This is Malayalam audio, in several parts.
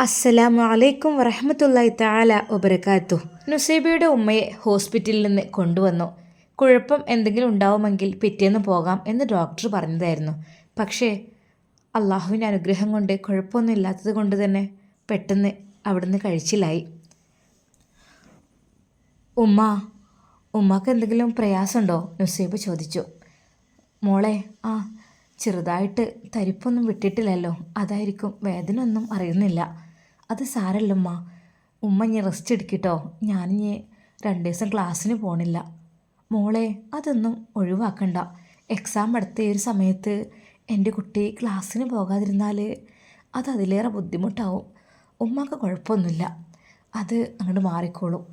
അസ്സലാമു അലൈക്കും വറഹ്മത്തുള്ളാഹി തആല വബറകാതുഹു. നുസൈബയുടെ ഉമ്മയെ ഹോസ്പിറ്റലിൽ നിന്ന് കൊണ്ടുവന്നു. കുഴപ്പം എന്തെങ്കിലും ഉണ്ടാവുമെങ്കിൽ പിറ്റേന്ന് പോകാം എന്ന് ഡോക്ടർ പറഞ്ഞതായിരുന്നു. പക്ഷേ അള്ളാഹുവിൻ്റെ അനുഗ്രഹം കൊണ്ട് കുഴപ്പമൊന്നും ഇല്ലാത്തത് കൊണ്ട് തന്നെ പെട്ടെന്ന് അവിടുന്ന് കഴിച്ചിലായി. ഉമ്മാക്ക് എന്തെങ്കിലും പ്രയാസമുണ്ടോ? നുസൈബ ചോദിച്ചു. മോളെ, ചെറുതായിട്ട് തരിപ്പൊന്നും വിട്ടിട്ടില്ലല്ലോ, അതായിരിക്കും, വേദന ഒന്നും അറിയുന്നില്ല. അത് സാരല്ലമ്മ, ഉമ്മ ഇനി റെസ്റ്റ് എടുക്കിട്ടോ, ഞാനിനി 2 ദിവസം ക്ലാസ്സിന് പോണില്ല. മോളെ, അതൊന്നും ഒഴിവാക്കണ്ട. എക്സാം അടുത്ത ഈ ഒരു സമയത്ത് എൻ്റെ കുട്ടി ക്ലാസ്സിന് പോകാതിരുന്നാൽ അത് അതിലേറെ ബുദ്ധിമുട്ടാവും. ഉമ്മക്ക് കുഴപ്പമൊന്നുമില്ല, അത് അങ്ങോട്ട് മാറിക്കോളും.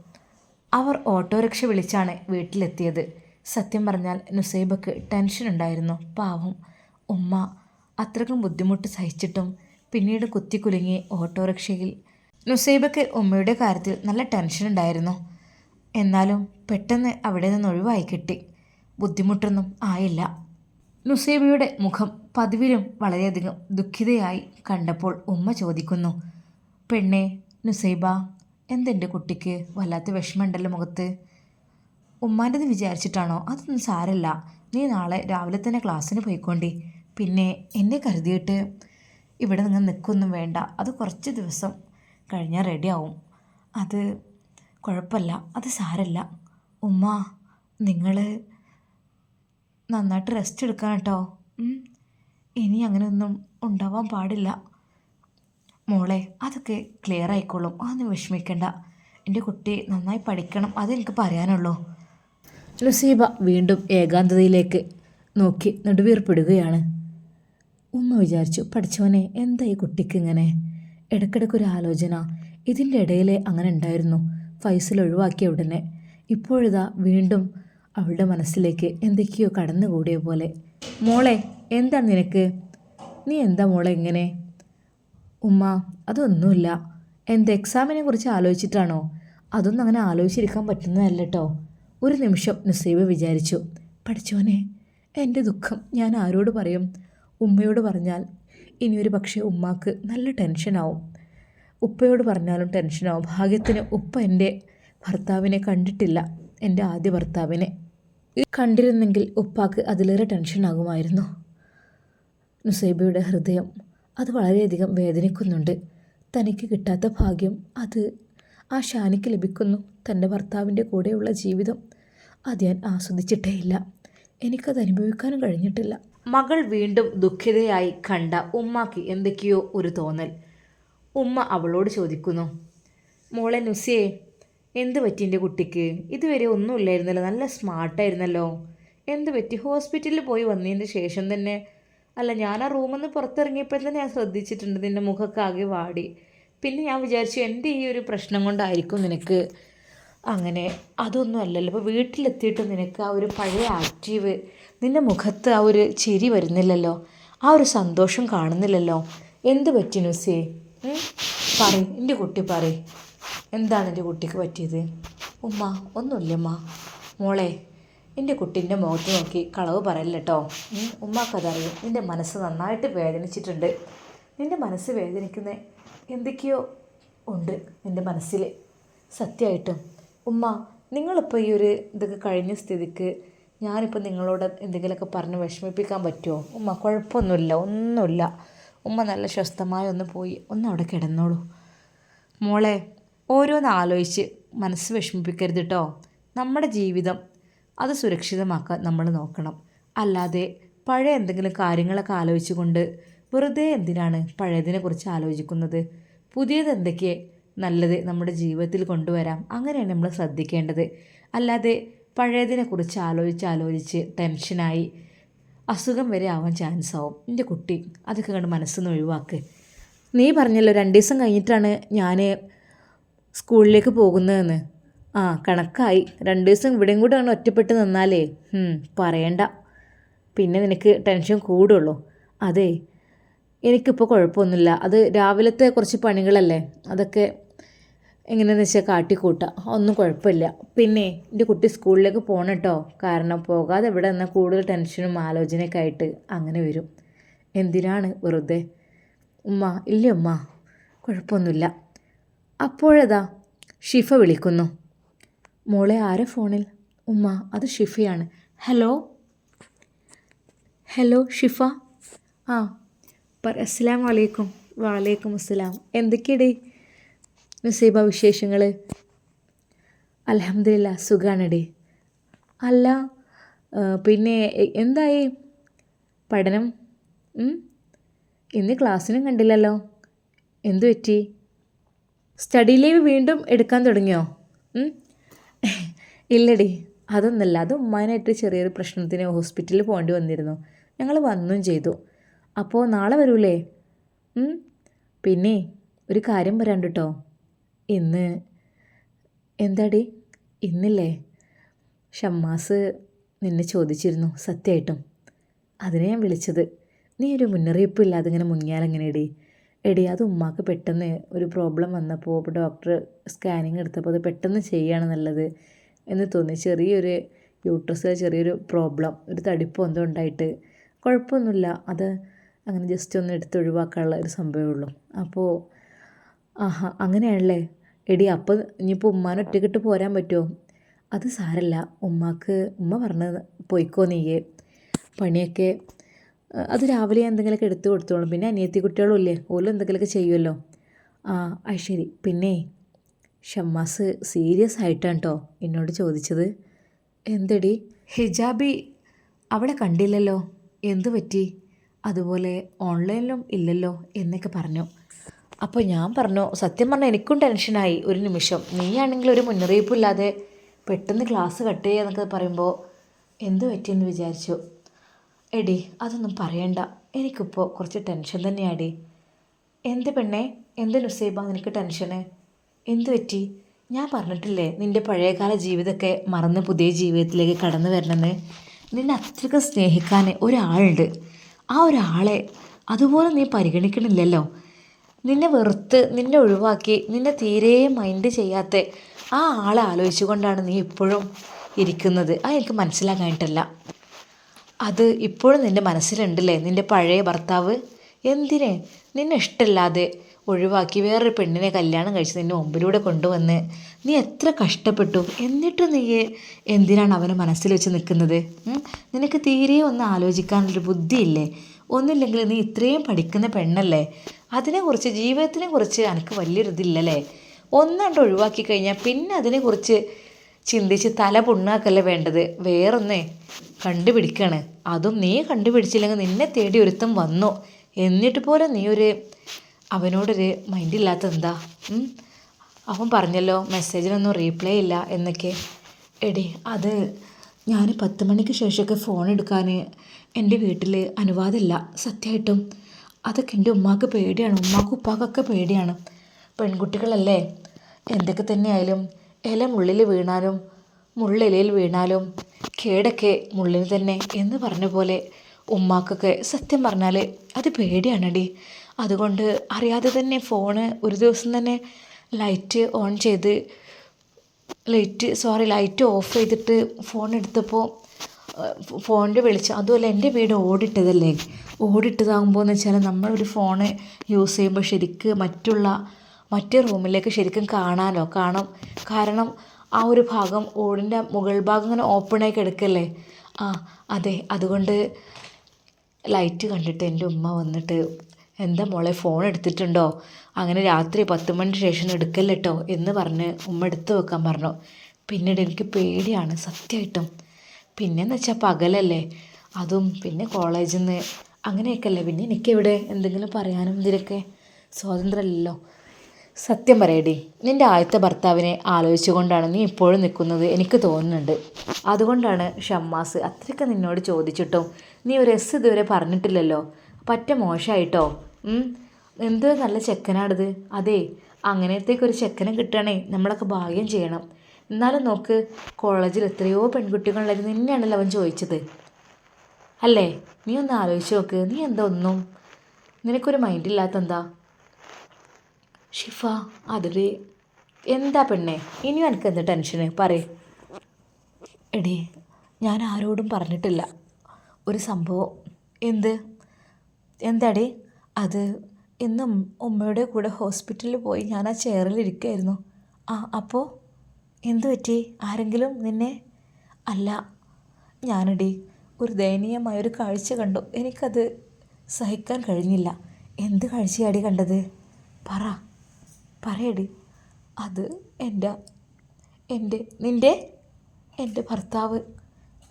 അവർ ഓട്ടോറിക്ഷ വിളിച്ചാണ് വീട്ടിലെത്തിയത്. സത്യം പറഞ്ഞാൽ നുസൈബക്ക് ടെൻഷൻ ഉണ്ടായിരുന്നു. പാവം ഉമ്മ അത്രക്കും ബുദ്ധിമുട്ട് സഹിച്ചിട്ടും പിന്നീട് കുത്തിക്കുലുങ്ങി ഓട്ടോറിക്ഷയിൽ. നുസൈബക്ക് ഉമ്മയുടെ കാര്യത്തിൽ നല്ല ടെൻഷൻ ഉണ്ടായിരുന്നു. എന്നാലും പെട്ടെന്ന് അവിടെ നിന്ന് ഒഴിവായി കിട്ടി. ബുദ്ധിമുട്ടൊന്നും ആയില്ല. നുസൈബയുടെ മുഖം പതിവിലും വളരെയധികം ദുഃഖിതയായി കണ്ടപ്പോൾ ഉമ്മ ചോദിക്കുന്നു, പെണ്ണെ നുസൈബ, എന്തെൻ്റെ കുട്ടിക്ക് വല്ലാത്ത വിഷമമുണ്ടല്ലോ മുഖത്ത്? ഉമ്മാൻ്റെത് വിചാരിച്ചിട്ടാണോ? അതൊന്നും സാരല്ല, നീ നാളെ രാവിലെ തന്നെ ക്ലാസ്സിന് പോയിക്കൊണ്ടി. പിന്നെ എന്നെ കരുതിയിട്ട് ഇവിടെ നിങ്ങൾ നിൽക്കൊന്നും വേണ്ട, അത് കുറച്ച് ദിവസം കഴിഞ്ഞാൽ റെഡിയാവും. അത് കുഴപ്പമില്ല, അത് സാരല്ല. ഉമ്മ, നിങ്ങൾ നന്നായിട്ട് റെസ്റ്റ് എടുക്കണം കേട്ടോ. ഇനി അങ്ങനെയൊന്നും ഉണ്ടാവാൻ പാടില്ല. മോളെ, അതൊക്കെ ക്ലിയർ ആയിക്കോളും, അതൊന്നും വിഷമിക്കണ്ട. എൻ്റെ കുട്ടി നന്നായി പഠിക്കണം, അതെനിക്ക് പറയാനുള്ളൂ. നുസൈബ വീണ്ടും ഏകാന്തതയിലേക്ക് നോക്കി നെടുവീർപ്പിടുകയാണ്. ഉമ്മ വിചാരിച്ചു, പഠിച്ചവനെ, എന്താ ഈ കുട്ടിക്ക് ഇങ്ങനെ? ഇടയ്ക്കിടയ്ക്കൊരു ആലോചന. ഇതിൻ്റെ ഇടയിലെ അങ്ങനെ ഉണ്ടായിരുന്നു. ഫൈസൽ ഒഴിവാക്കിയ ഉടനെ ഇപ്പോഴിതാ വീണ്ടും അവളുടെ മനസ്സിലേക്ക് എന്തൊക്കെയോ കടന്നുകൂടിയ പോലെ. മോളെ, എന്താണ് നിനക്ക്? നീ എന്താ മോളെ ഇങ്ങനെ? ഉമ്മ, അതൊന്നുമില്ല. എൻ്റെ എക്സാമിനെ കുറിച്ച് ആലോചിച്ചിട്ടാണോ? അതൊന്നും അങ്ങനെ ആലോചിച്ചിരിക്കാൻ പറ്റുന്നതല്ല കേട്ടോ. ഒരു നിമിഷം നുസൈബ വിചാരിച്ചു, പഠിച്ചോനെ, എൻ്റെ ദുഃഖം ഞാൻ ആരോട് പറയും? ഉമ്മയോട് പറഞ്ഞാൽ ഇനിയൊരു പക്ഷേ ഉമ്മാക്ക് നല്ല ടെൻഷനാവും. ഉപ്പയോട് പറഞ്ഞാലും ടെൻഷനാവും. ഭാഗ്യത്തിന് ഉപ്പ എൻ്റെ ഭർത്താവിനെ കണ്ടിട്ടില്ല, എൻ്റെ ആദ്യ ഭർത്താവിനെ. കണ്ടിരുന്നെങ്കിൽ ഉപ്പാക്ക് അതിലേറെ ടെൻഷനാകുമായിരുന്നു. നുസൈബയുടെ ഹൃദയം അത് വളരെയധികം വേദനിക്കുന്നുണ്ട്. തനിക്ക് കിട്ടാത്ത ഭാഗ്യം അത് ആ ഷാനിക്ക് ലഭിക്കുന്നു. തൻ്റെ ഭർത്താവിൻ്റെ കൂടെയുള്ള ജീവിതം അത് ഞാൻ ആസ്വദിച്ചിട്ടേയില്ല, എനിക്കത് അനുഭവിക്കാനും കഴിഞ്ഞിട്ടില്ല. മകൾ വീണ്ടും ദുഃഖിതയായി കണ്ട ഉമ്മാക്ക് എന്തൊക്കെയോ ഒരു തോന്നൽ. ഉമ്മ അവളോട് ചോദിക്കുന്നു, മോളെ നുസിയെ, എന്ത് പറ്റി എൻ്റെ കുട്ടിക്ക്? ഇതുവരെ ഒന്നുമില്ലായിരുന്നല്ലോ, നല്ല സ്മാർട്ടായിരുന്നല്ലോ, എന്ത് പറ്റി? ഹോസ്പിറ്റലിൽ പോയി വന്നതിന് ശേഷം തന്നെ, അല്ല, ഞാൻ ആ റൂമിൽ നിന്ന് പുറത്തിറങ്ങിയപ്പോൾ തന്നെ ഞാൻ ശ്രദ്ധിച്ചിട്ടുണ്ട്, നിൻ്റെ മുഖമൊക്കെ ആകെ വാടി. പിന്നെ ഞാൻ വിചാരിച്ചു എൻ്റെ ഈ ഒരു പ്രശ്നം കൊണ്ടായിരിക്കും നിനക്ക് അങ്ങനെ. അതൊന്നും അല്ലല്ലോ, ഇപ്പോൾ വീട്ടിലെത്തിയിട്ട് നിനക്ക് ആ ഒരു പഴയ ആക്റ്റീവ്, നിൻ്റെ മുഖത്ത് ആ ഒരു ചിരി വരുന്നില്ലല്ലോ, ആ ഒരു സന്തോഷം കാണുന്നില്ലല്ലോ. എന്ത് പറ്റി നുസിയെ? എൻ്റെ കുട്ടി പറയ്, എന്താണ് എൻ്റെ കുട്ടിക്ക് പറ്റിയത്? ഉമ്മ, ഒന്നുമില്ലമ്മ. മോളെ, എൻ്റെ കുട്ടീൻ്റെ മുഖത്ത് നോക്കി കളവ് പറയല്ല കേട്ടോ. ഉമ്മാക്കതറിയും, നിൻ്റെ മനസ്സ് നന്നായിട്ട് വേദനിച്ചിട്ടുണ്ട്. നിൻ്റെ മനസ്സ് വേദനിക്കുന്ന എന്തൊക്കെയോ ഉണ്ട് നിൻ്റെ മനസ്സിൽ, സത്യമായിട്ടും. ഉമ്മ, നിങ്ങളിപ്പോൾ ഈ ഒരു ഇതൊക്കെ കഴിഞ്ഞ സ്ഥിതിക്ക് ഞാനിപ്പോൾ നിങ്ങളോട് എന്തെങ്കിലുമൊക്കെ പറഞ്ഞ് വിഷമിപ്പിക്കാൻ പറ്റുമോ? ഉമ്മ, കുഴപ്പമൊന്നുമില്ല, ഒന്നുമില്ല. ഉമ്മ നല്ല സ്വസ്ഥമായി ഒന്ന് പോയി ഒന്ന് അവിടെ കിടന്നോളൂ. മോളെ, ഓരോന്ന് ആലോചിച്ച് മനസ്സ് വിഷമിപ്പിക്കരുത് കേട്ടോ. നമ്മുടെ ജീവിതം അത് സുരക്ഷിതമാക്കാൻ നമ്മൾ നോക്കണം. അല്ലാതെ പഴയ എന്തെങ്കിലും കാര്യങ്ങളൊക്കെ ആലോചിച്ചുകൊണ്ട് വെറുതെ എന്തിനാണ് പഴയതിനെക്കുറിച്ച് ആലോചിക്കുന്നത്? പുതിയത് എന്തൊക്കെ നല്ലത് നമ്മുടെ ജീവിതത്തിൽ കൊണ്ടുവരാം, അങ്ങനെയാണ് നമ്മൾ ശ്രദ്ധിക്കേണ്ടത്. അല്ലാതെ പഴയതിനെക്കുറിച്ച് ആലോചിച്ച് ടെൻഷനായി അസുഖം വരെ ആവാൻ ചാൻസ് ആവും. എൻ്റെ കുട്ടി, അതൊക്കെ കണ്ട് മനസ്സൊന്ന് ഒഴിവാക്ക്. നീ പറഞ്ഞല്ലോ 2 ദിവസം കഴിഞ്ഞിട്ടാണ് ഞാൻ സ്കൂളിലേക്ക് പോകുന്നതെന്ന്. കണക്കായി. 2 ദിവസം ഇവിടെയും കൂടെ ആണ് ഒറ്റപ്പെട്ട് നിന്നാലേ പറയണ്ട, പിന്നെ നിനക്ക് ടെൻഷൻ കൂടുള്ളൂ. അതെ, എനിക്കിപ്പോൾ കുഴപ്പമൊന്നുമില്ല. അത് രാവിലത്തെ കുറച്ച് പണികളല്ലേ, അതൊക്കെ എങ്ങനെയാണെന്ന് വെച്ചാൽ കാട്ടിക്കൂട്ടാം, ഒന്നും കുഴപ്പമില്ല. പിന്നെ എൻ്റെ കുട്ടി സ്കൂളിലേക്ക് പോകണം കേട്ടോ, കാരണം പോകാതെ ഇവിടെ നിന്നാൽ കൂടുതൽ ടെൻഷനും ആലോചനയൊക്കെ ആയിട്ട് അങ്ങനെ വരും. എന്തിനാണ് വെറുതെ? ഉമ്മ, ഇല്ല ഉമ്മ, കുഴപ്പമൊന്നുമില്ല. അപ്പോഴതാ ഷിഫ വിളിക്കുന്നു. മോളെ ആരെ ഫോണിൽ? ഉമ്മ, അത് ഷിഫയാണ്. ഹലോ ഹലോ ഷിഫ. ആ അസ്സലാമു അലൈക്കും. വാലൈക്കും അസ്സലാം. എന്തൊക്കെയടി നസീബ വിശേഷങ്ങൾ? അൽഹംദുലില്ലാ സുഖാണെടി. അല്ല പിന്നെ എന്തായി പഠനം? ഇന്ന് ക്ലാസ്സിനും കണ്ടില്ലല്ലോ, എന്തു പറ്റി? സ്റ്റഡി ലീവ് വീണ്ടും എടുക്കാൻ തുടങ്ങിയോ? ഇല്ലടി, അതൊന്നല്ല. അത് ഉമ്മാനായിട്ട് ചെറിയൊരു പ്രശ്നത്തിന് ഹോസ്പിറ്റലിൽ പോകേണ്ടി വന്നിരുന്നു. ഞങ്ങൾ വന്നും ചെയ്തു. അപ്പോൾ നാളെ വരൂലേ? പിന്നെ ഒരു കാര്യം പറയാണ്ട് കേട്ടോ. ഇന്ന് എന്താടി? ഇന്നില്ലേ ഷമ്മാസ് നിന്നെ ചോദിച്ചിരുന്നു സത്യമായിട്ടും. അതിനെ ഞാൻ വിളിച്ചത്. നീ ഒരു മുന്നറിയിപ്പ് ഇല്ലാതെ ഇങ്ങനെ മുങ്ങിയാലെങ്ങനെ എടി? അത് ഉമ്മാക്ക് പെട്ടെന്ന് ഒരു പ്രോബ്ലം വന്നപ്പോൾ ഡോക്ടർ സ്കാനിങ് എടുത്തപ്പോൾ അത് പെട്ടെന്ന് ചെയ്യുകയാണ് നല്ലത് എന്ന് തോന്നി. ചെറിയൊരു യൂട്രസിൽ ചെറിയൊരു പ്രോബ്ലം, ഒരു തടിപ്പോ എന്തോ ഉണ്ടായിട്ട്. കുഴപ്പമൊന്നുമില്ല, അത് അങ്ങനെ ജസ്റ്റ് ഒന്ന് എടുത്ത് ഒഴിവാക്കാനുള്ള ഒരു സംഭവമേ ഉള്ളൂ. അപ്പോൾ അങ്ങനെയാണല്ലേ എടി? അപ്പോൾ ഇനിയിപ്പോൾ ഉമ്മാനെ ഒറ്റക്കിട്ട് പോരാൻ പറ്റുമോ? അത് സാരല്ല, ഉമ്മ പറഞ്ഞത് പോയിക്കോ നീയേ. പണിയൊക്കെ അത് രാവിലെ എന്തെങ്കിലുമൊക്കെ എടുത്ത് കൊടുത്തോളും. പിന്നെ അനിയത്തി കുട്ടികളും ഇല്ലേ, ഓലും എന്തെങ്കിലുമൊക്കെ ചെയ്യുമല്ലോ. അത് ശരി. പിന്നെ ഷമ്മാസ് സീരിയസ് ആയിട്ടാണ് കേട്ടോ എന്നോട് ചോദിച്ചത്. എന്തടി? ഹിജാബി അവിടെ കണ്ടില്ലല്ലോ, എന്തു പറ്റി? അതുപോലെ ഓൺലൈനിലും ഇല്ലല്ലോ എന്നൊക്കെ പറഞ്ഞു. അപ്പോൾ ഞാൻ പറഞ്ഞു, സത്യം പറഞ്ഞാൽ എനിക്കും ടെൻഷനായി ഒരു നിമിഷം. നീയാണെങ്കിൽ ഒരു മുന്നറിയിപ്പില്ലാതെ പെട്ടെന്ന് ക്ലാസ് കട്ട് ചെയ്യുക എന്നൊക്കെ പറയുമ്പോൾ എന്തു പറ്റിയെന്ന് വിചാരിച്ചു. എടി അതൊന്നും പറയണ്ട, എനിക്കിപ്പോൾ കുറച്ച് ടെൻഷൻ തന്നെയാടി. എന്ത് പെണ്ണേ, എന്ത് നുസൈബ നിനക്ക് ടെൻഷന്? എന്തു പറ്റി? ഞാൻ പറഞ്ഞിട്ടില്ലേ നിൻ്റെ പഴയകാല ജീവിതമൊക്കെ മറന്ന് പുതിയ ജീവിതത്തിലേക്ക് കടന്നു വരണമെന്ന്. നിന്നെ അത്രയ്ക്ക് സ്നേഹിക്കാൻ ഒരാളുണ്ട്. ആ ഒരാളെ അതുപോലെ നീ പരിഗണിക്കണില്ലല്ലോ. നിന്നെ വെറുത്ത്, നിന്നെ ഒഴിവാക്കി, നിന്നെ തീരെ മൈൻഡ് ചെയ്യാത്ത ആ ആളെ ആലോചിച്ചുകൊണ്ടാണ് നീ ഇപ്പോഴും ഇരിക്കുന്നത്. അത് എനിക്ക് മനസ്സിലാക്കാനായിട്ടല്ല. അത് ഇപ്പോഴും നിൻ്റെ മനസ്സിലുണ്ടല്ലേ നിൻ്റെ പഴയ ഭർത്താവ്? എന്തിനെ നിന്നെ ഇഷ്ടമില്ലാതെ ഒഴിവാക്കി വേറൊരു പെണ്ണിനെ കല്യാണം കഴിച്ച് നിന്നെ മുമ്പിലൂടെ കൊണ്ടുവന്ന് നീ എത്ര കഷ്ടപ്പെട്ടു. എന്നിട്ട് നീ എന്തിനാണ് അവനെ മനസ്സിൽ വെച്ച് നിൽക്കുന്നത്? നിനക്ക് തീരെ ഒന്ന് ആലോചിക്കാനുള്ളൊരു ബുദ്ധിയില്ലേ? ഒന്നുമില്ലെങ്കിൽ നീ ഇത്രയും പഠിക്കുന്ന പെണ്ണല്ലേ, അതിനെക്കുറിച്ച് ജീവിതത്തിനെക്കുറിച്ച് എനിക്ക് വലിയൊരു ഇതില്ലല്ലേ. ഒന്നാണ്ട് ഒഴിവാക്കി കഴിഞ്ഞാൽ പിന്നെ അതിനെക്കുറിച്ച് ചിന്തിച്ച് തല പുണ്ണാക്കല്ലേ വേണ്ടത്. വേറൊന്നേ കണ്ടുപിടിക്കുകയാണ്. അതും നീ കണ്ടുപിടിച്ചില്ലെങ്കിൽ നിന്നെ തേടി ഒരുത്തം വന്നു. എന്നിട്ട് പോലും നീ അവനോടൊരു മൈൻഡില്ലാത്ത എന്താ? അവൻ പറഞ്ഞല്ലോ മെസ്സേജിനൊന്നും റീപ്ലൈ ഇല്ല എന്നൊക്കെ. എടി അത് ഞാൻ 10 മണിക്ക് ശേഷമൊക്കെ ഫോൺ എടുക്കാൻ എൻ്റെ വീട്ടിൽ അനുവാദമില്ല സത്യമായിട്ടും. അതൊക്കെ എൻ്റെ ഉമ്മാക്ക് പേടിയാണ്, ഉമ്മാക്കും ഉപ്പാക്കൊക്കെ പേടിയാണ്. പെൺകുട്ടികളല്ലേ, എന്തൊക്കെ തന്നെയായാലും ഇല മുള്ളിൽ വീണാലും മുള്ളിലയിൽ വീണാലും കേടൊക്കെ മുള്ളിന് തന്നെ എന്ന് പറഞ്ഞ പോലെ ഉമ്മാക്കൊക്കെ സത്യം പറഞ്ഞാൽ അത് പേടിയാണടി. അതുകൊണ്ട് അറിയാതെ തന്നെ ഫോണ് ഒരു ദിവസം തന്നെ ലൈറ്റ് ഓഫ് ചെയ്തിട്ട് ഫോൺ എടുത്തപ്പോൾ ഫോണിൻ്റെ വെളിച്ചം, അതുമല്ല എൻ്റെ വീട് ഓടിട്ടതല്ലേ. ഓടിട്ടതാകുമ്പോൾ എന്ന് വെച്ചാൽ നമ്മളൊരു ഫോണ് യൂസ് ചെയ്യുമ്പോൾ ശരിക്ക് മറ്റേ റൂമിലേക്ക് ശരിക്കും കാണും. കാരണം ആ ഒരു ഭാഗം ഓടിൻ്റെ മുകൾ ഭാഗം ഇങ്ങനെ ഓപ്പണായി കിടക്കല്ലേ. അതെ, അതുകൊണ്ട് ലൈറ്റ് കണ്ടിട്ട് എൻ്റെ ഉമ്മ വന്നിട്ട്, എന്താ മോളെ ഫോൺ എടുത്തിട്ടുണ്ടോ? അങ്ങനെ രാത്രി 10 മണിക്ക് ശേഷം എടുക്കല്ലോ എന്ന് പറഞ്ഞ് ഉമ്മ എടുത്ത് വെക്കാൻ പറഞ്ഞു. പിന്നീട് എനിക്ക് പേടിയാണ് സത്യമായിട്ടും. പിന്നെയെന്ന് വെച്ചാൽ പകലല്ലേ, അതും പിന്നെ കോളേജിൽ നിന്ന് അങ്ങനെയൊക്കെയല്ലേ. പിന്നെ എനിക്കെവിടെ എന്തെങ്കിലും പറയാനും ഇതിലൊക്കെ സ്വാതന്ത്ര്യമല്ലല്ലോ. സത്യം പറയടി, നിൻ്റെ ആദ്യത്തെ ഭർത്താവിനെ ആലോചിച്ചുകൊണ്ടാണ് നീ ഇപ്പോഴും നിൽക്കുന്നത് എനിക്ക് തോന്നുന്നുണ്ട്. അതുകൊണ്ടാണ് ഷമ്മാസ് അത്രയ്ക്ക് നിന്നോട് ചോദിച്ചിട്ടും നീ ഒരു എസ് ഇതുവരെ പറഞ്ഞിട്ടില്ലല്ലോ. പറ്റ മോശമായിട്ടോ. എന്ത് നല്ല ചെക്കനാണിത്. അതെ, അങ്ങനത്തേക്കൊരു ചെക്കനെ കിട്ടുകയാണേ നമ്മളൊക്കെ ഭാഗ്യം ചെയ്യണം. എന്നാലും നോക്ക്, കോളേജിൽ എത്രയോ പെൺകുട്ടികളുണ്ടായിരുന്നു, നിന്നെയാണല്ലോ അവൻ ചോദിച്ചത് അല്ലേ? നീ ഒന്ന് ആലോചിച്ച് നോക്ക്. നീ എന്താ നിനക്കൊരു മൈൻഡില്ലാത്തെന്താ? ഷിഫ, അതിൽ എന്താ പെണ്ണേ, ഇനിയും എനിക്ക് എന്താ ടെൻഷന് പറയ്. എടീ, ഞാൻ ആരോടും പറഞ്ഞിട്ടില്ല ഒരു സംഭവം. എന്താടി? അത് ഇന്നും ഉമ്മയുടെ കൂടെ ഹോസ്പിറ്റലിൽ പോയി ഞാൻ ആ ചെയറിലിരിക്കുകയായിരുന്നു. അപ്പോൾ എന്തു പറ്റി? ആരെങ്കിലും നിന്നെ? അല്ല, ഞാനടി ഒരു ദയനീയമായൊരു കാഴ്ച കണ്ടു. എനിക്കത് സഹിക്കാൻ കഴിഞ്ഞില്ല. എന്ത് കാഴ്ചയാടി കണ്ടത്? പറയടി. അത് എൻ്റെ ഭർത്താവ്.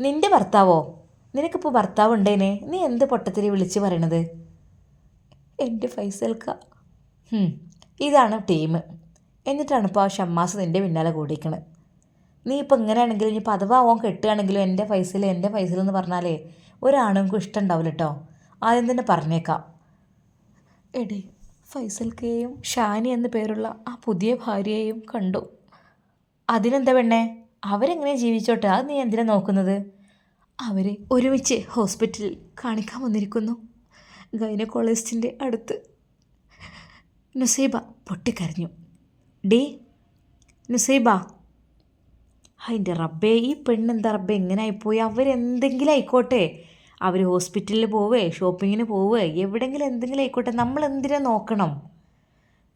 നിൻ്റെ ഭർത്താവോ? നിനക്കിപ്പോൾ ഭർത്താവ് ഉണ്ടേനെ? നീ എന്ത് പൊട്ടത്തിരി വിളിച്ച് പറയണത്? എൻ്റെ ഫൈസൽക്ക. ഇതാണ് ടീം. എന്നിട്ടാണ് ഇപ്പോൾ ആ ഷമ്മാസ് നിൻ്റെ പിന്നാലെ കൂടിയിരിക്കണത്. നീ ഇപ്പോൾ ഇങ്ങനെയാണെങ്കിലും ഇനി അഥവാ അവൻ കെട്ടുകയാണെങ്കിലും എൻ്റെ ഫൈസൽ എന്ന് പറഞ്ഞാലേ ഒരാണുങ്ങൾക്ക് ഇഷ്ടം ഉണ്ടാവില്ല കേട്ടോ. ആദ്യം തന്നെ പറഞ്ഞേക്കാം. എടി, ഫൈസൽക്കയെയും ഷാനി എന്ന പേരുള്ള ആ പുതിയ ഭാര്യയെയും കണ്ടു. അതിനെന്താ പെണ്ണേ? അവരെങ്ങനെ ജീവിച്ചോട്ടെ, അത് നീ എന്തിനാ നോക്കുന്നത്? അവർ ഒരുമിച്ച് ഹോസ്പിറ്റലിൽ കാണിക്കാൻ വന്നിരിക്കുന്നു, ഗൈനക്കോളജിസ്റ്റിൻ്റെ അടുത്ത്. നുസൈബ പൊട്ടിക്കരഞ്ഞു. ഡേ നുസൈബ, അതിൻ്റെ റബ്ബേ, ഈ പെണ്ണെന്താ റബ്ബേ എങ്ങനെ ആയിപ്പോയി? അവരെന്തെങ്കിലും ആയിക്കോട്ടെ, അവർ ഹോസ്പിറ്റലിൽ പോവേ, ഷോപ്പിങ്ങിന് പോവേ, എവിടെയെങ്കിലും എന്തെങ്കിലും ആയിക്കോട്ടെ, നമ്മൾ എന്തിനാ നോക്കണം?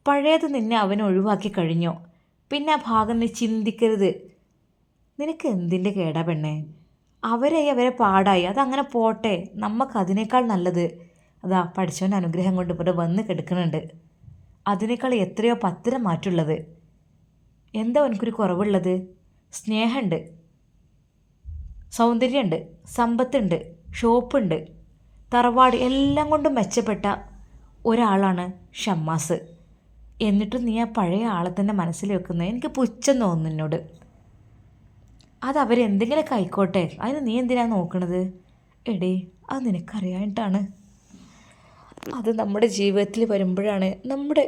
പഴയത് നിന്നെ അവൻ ഒഴിവാക്കി കഴിഞ്ഞു. പിന്നെ ആ ഭാഗം നീ ചിന്തിക്കരുത്. നിനക്ക് എന്തിൻ്റെ കേടാ പെണ്ണേ? അവരെ പാടായി, അതങ്ങനെ പോട്ടെ. നമുക്കതിനേക്കാൾ നല്ലത് അതാ പഠിച്ചവൻ്റെ അനുഗ്രഹം കൊണ്ട് ഇവിടെ വന്ന് കിടക്കുന്നുണ്ട്. അതിനേക്കാൾ എത്രയോ പത്തര മാറ്റുള്ളത്. എന്താ എനിക്കൊരു കുറവുള്ളത്? സ്നേഹമുണ്ട്, സൗന്ദര്യമുണ്ട്, സമ്പത്തുണ്ട്, ഷോപ്പുണ്ട്, തറവാട്, എല്ലാം കൊണ്ടും മെച്ചപ്പെട്ട ഒരാളാണ് ഷമ്മാസ്. എന്നിട്ടും നീ ആ പഴയ ആളെ തന്നെ മനസ്സിൽ വെക്കുന്നത് എനിക്ക് പുച്ഛം തോന്നുന്നു എന്നോട്. അത് അവരെന്തെങ്കിലുമൊക്കെ ആയിക്കോട്ടെ, അതിന് നീ എന്തിനാണ് നോക്കണത്? എടേ, അത് നിനക്കറിയായിട്ടാണ്. അത് നമ്മുടെ ജീവിതത്തിൽ വരുമ്പോഴാണ് നമ്മുടെ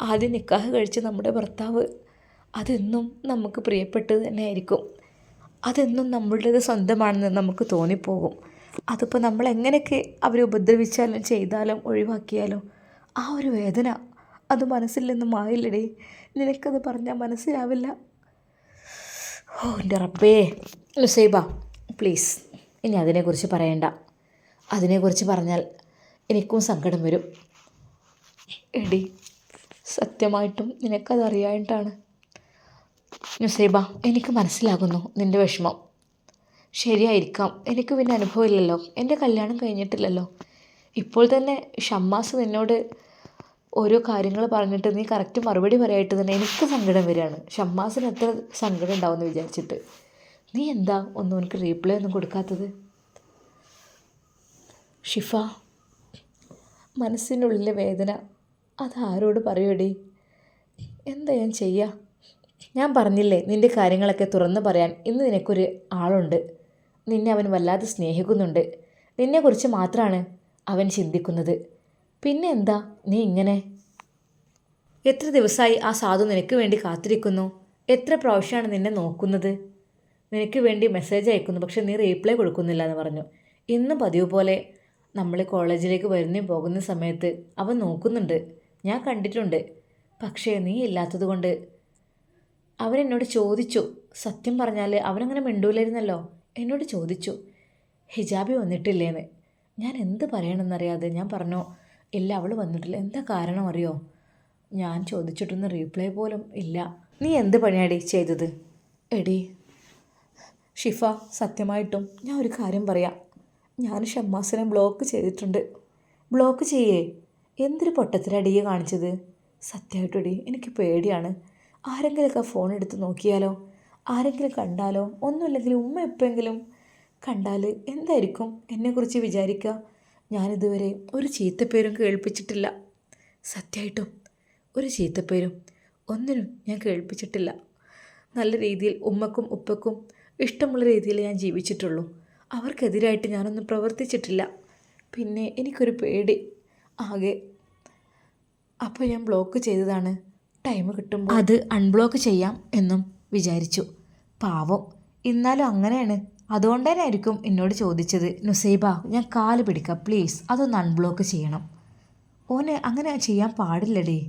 ആദ്യം നിക്കാഹ് കഴിച്ച നമ്മുടെ ഭർത്താവ് അതെന്നും നമുക്ക് പ്രിയപ്പെട്ടത് തന്നെ ആയിരിക്കും. അതെന്നും നമ്മളുടേത് സ്വന്തമാണെന്ന് നമുക്ക് തോന്നിപ്പോകും. അതിപ്പോൾ നമ്മൾ എങ്ങനെയൊക്കെ അവരെ ഉപദ്രവിച്ചാലും ചെയ്താലും ഒഴിവാക്കിയാലും ആ ഒരു വേദന അത് മനസ്സിൽ നിന്ന് മാറില്ലടേ. നിനക്കത് പറഞ്ഞാൽ മനസ്സിലാവില്ല. ഓ എൻ്റെ റബ്ബേ. നുസൈബ പ്ലീസ്, ഇനി അതിനെക്കുറിച്ച് പറയണ്ട. അതിനെക്കുറിച്ച് പറഞ്ഞാൽ എനിക്കും സങ്കടം വരും. എടി, സത്യമായിട്ടും നിനക്കതറിയായിട്ടാണ്. നുസൈബ, എനിക്ക് മനസ്സിലാകുന്നു നിൻ്റെ വിഷമം. ശരിയായിരിക്കാം, എനിക്ക് പിന്നെ അനുഭവമില്ലല്ലോ, എൻ്റെ കല്യാണം കഴിഞ്ഞിട്ടില്ലല്ലോ. ഇപ്പോൾ തന്നെ ഷമ്മാസ് നിന്നോട് ഓരോ കാര്യങ്ങൾ പറഞ്ഞിട്ട് നീ കറക്റ്റ് മറുപടി പറയായിട്ട് തന്നെ എനിക്ക് സങ്കടം വരികയാണ്. ഷമ്മാസിന് എത്ര സങ്കടം ഉണ്ടാവുമെന്ന് വിചാരിച്ചിട്ട്. നീ എന്താ ഒന്നും എനിക്ക് റീപ്ലൈ ഒന്നും കൊടുക്കാത്തത്? ഷിഫ, മനസ്സിനുള്ളിലെ വേദന അതാരോട് പറയൂടി? എന്താ ഞാൻ ചെയ്യുക? ഞാൻ പറഞ്ഞില്ലേ നിൻ്റെ കാര്യങ്ങളൊക്കെ തുറന്നു പറയാൻ ഇന്ന് നിനക്കൊരു ആളുണ്ട്. നിന്നെ അവൻ വല്ലാതെ സ്നേഹിക്കുന്നുണ്ട്. നിന്നെക്കുറിച്ച് മാത്രമാണ് അവൻ ചിന്തിക്കുന്നത്. പിന്നെ എന്താ നീ ഇങ്ങനെ? എത്ര ദിവസമായി ആ സാധു നിനക്ക് വേണ്ടി കാത്തിരിക്കുന്നു? എത്ര പ്രാവശ്യമാണ് നിന്നെ നോക്കുന്നത്? നിനക്ക് വേണ്ടി മെസ്സേജ് അയക്കുന്നു, പക്ഷെ നീ റീപ്ലൈ കൊടുക്കുന്നില്ല എന്ന് പറഞ്ഞു. ഇന്നും പതിവ് പോലെ നമ്മൾ കോളേജിലേക്ക് വരുന്നേയും പോകുന്ന സമയത്ത് അവൻ നോക്കുന്നുണ്ട്, ഞാൻ കണ്ടിട്ടുണ്ട്. പക്ഷേ നീ ഇല്ലാത്തത് കൊണ്ട് അവനെന്നോട് ചോദിച്ചു. സത്യം പറഞ്ഞാൽ അവനങ്ങനെ മിണ്ടൂലായിരുന്നല്ലോ. എന്നോട് ചോദിച്ചു ഹിജാബി വന്നിട്ടില്ലേന്ന്. ഞാൻ എന്ത് പറയണമെന്നറിയാതെ ഞാൻ പറഞ്ഞു ഇല്ല, അവൾ വന്നിട്ടില്ല. എന്താ കാരണം അറിയോ? ഞാൻ ചോദിച്ചിട്ടൊന്നും റീപ്ലൈ പോലും ഇല്ല. നീ എന്ത് പണിയാടി ചെയ്തത്? എടി ഷിഫ, സത്യമായിട്ടും ഞാൻ ഒരു കാര്യം പറയാം. ഞാൻ ഷമ്മാസിനെ ബ്ലോക്ക് ചെയ്തിട്ടുണ്ട്. ബ്ലോക്ക് ചെയ്യേ? എന്തൊരു പൊട്ടത്തിലടിയെ കാണിച്ചത്? സത്യമായിട്ടടി എനിക്ക് പേടിയാണ്. ആരെങ്കിലുമൊക്കെ ഫോൺ എടുത്ത് നോക്കിയാലോ? ആരെങ്കിലും കണ്ടാലോ? ഒന്നുമില്ലെങ്കിൽ ഉമ്മ എപ്പോഴെങ്കിലും കണ്ടാൽ എന്തായിരിക്കും എന്നെക്കുറിച്ച് വിചാരിക്കുക? ഞാനിതുവരെ ഒരു ചീത്തപ്പേരും കേൾപ്പിച്ചിട്ടില്ല. സത്യമായിട്ടും ഒരു ചീത്തപ്പേരും ഒന്നിനും ഞാൻ കേൾപ്പിച്ചിട്ടില്ല. നല്ല രീതിയിൽ ഉമ്മക്കും ഉപ്പക്കും ഇഷ്ടമുള്ള രീതിയിൽ ഞാൻ ജീവിച്ചിട്ടുള്ളൂ. അവർക്കെതിരായിട്ട് ഞാനൊന്നും പ്രവർത്തിച്ചിട്ടില്ല. പിന്നെ എനിക്കൊരു പേടി ആകെ. അപ്പോൾ ഞാൻ ബ്ലോക്ക് ചെയ്തതാണ്. ടൈം കിട്ടുമ്പോൾ അത് അൺബ്ലോക്ക് ചെയ്യാം എന്നും വിചാരിച്ചു. പാവം, എന്നാലും അങ്ങനെയാണ്. അതുകൊണ്ട് തന്നെ ആയിരിക്കും എന്നോട് ചോദിച്ചത്. നുസൈബ, ഞാൻ കാല് പിടിക്കാം പ്ലീസ്, അതൊന്ന് അൺബ്ലോക്ക് ചെയ്യണം. ഓനെ അങ്ങനെ ചെയ്യാൻ പാടില്ലടേ.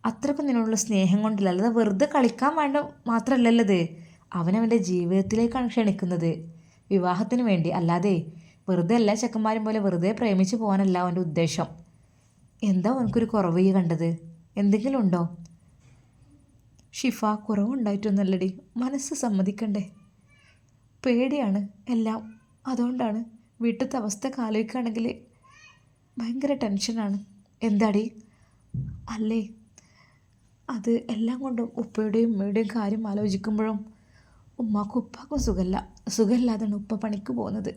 അത്രയ്ക്കും നിന്നുള്ള സ്നേഹം കൊണ്ടില്ല, അല്ലാതെ വെറുതെ കളിക്കാൻ വേണ്ട മാത്രമല്ലല്ലത്. അവനവൻ്റെ ജീവിതത്തിലേക്കാണ് ക്ഷണിക്കുന്നത്, വിവാഹത്തിന് വേണ്ടി. അല്ലാതെ വെറുതെ എല്ലാ ചെക്കന്മാരും പോലെ വെറുതെ പ്രേമിച്ച് പോകാനല്ല അവൻ്റെ ഉദ്ദേശം. എന്താ അവനക്കൊരു കുറവ് ഈ കണ്ടത്? എന്തെങ്കിലും ഉണ്ടോ? ഷിഫ, കുറവുണ്ടായിട്ടൊന്നുമല്ലടി, മനസ്സ് സമ്മതിക്കണ്ടേ? പേടിയാണ് എല്ലാം. അതുകൊണ്ടാണ്. വീട്ടിലത്തെ അവസ്ഥ ആലോചിക്കുകയാണെങ്കിൽ ഭയങ്കര ടെൻഷനാണ്. എന്താടി? അല്ലേ, അത് എല്ലാം കൊണ്ടും ഉപ്പയുടെയും ഉമ്മയുടെയും കാര്യം ആലോചിക്കുമ്പോഴും ഉമ്മാക്കും ഉപ്പാക്കും സുഖമില്ലാതാണ് ഉപ്പ പണിക്ക് പോകുന്നത്.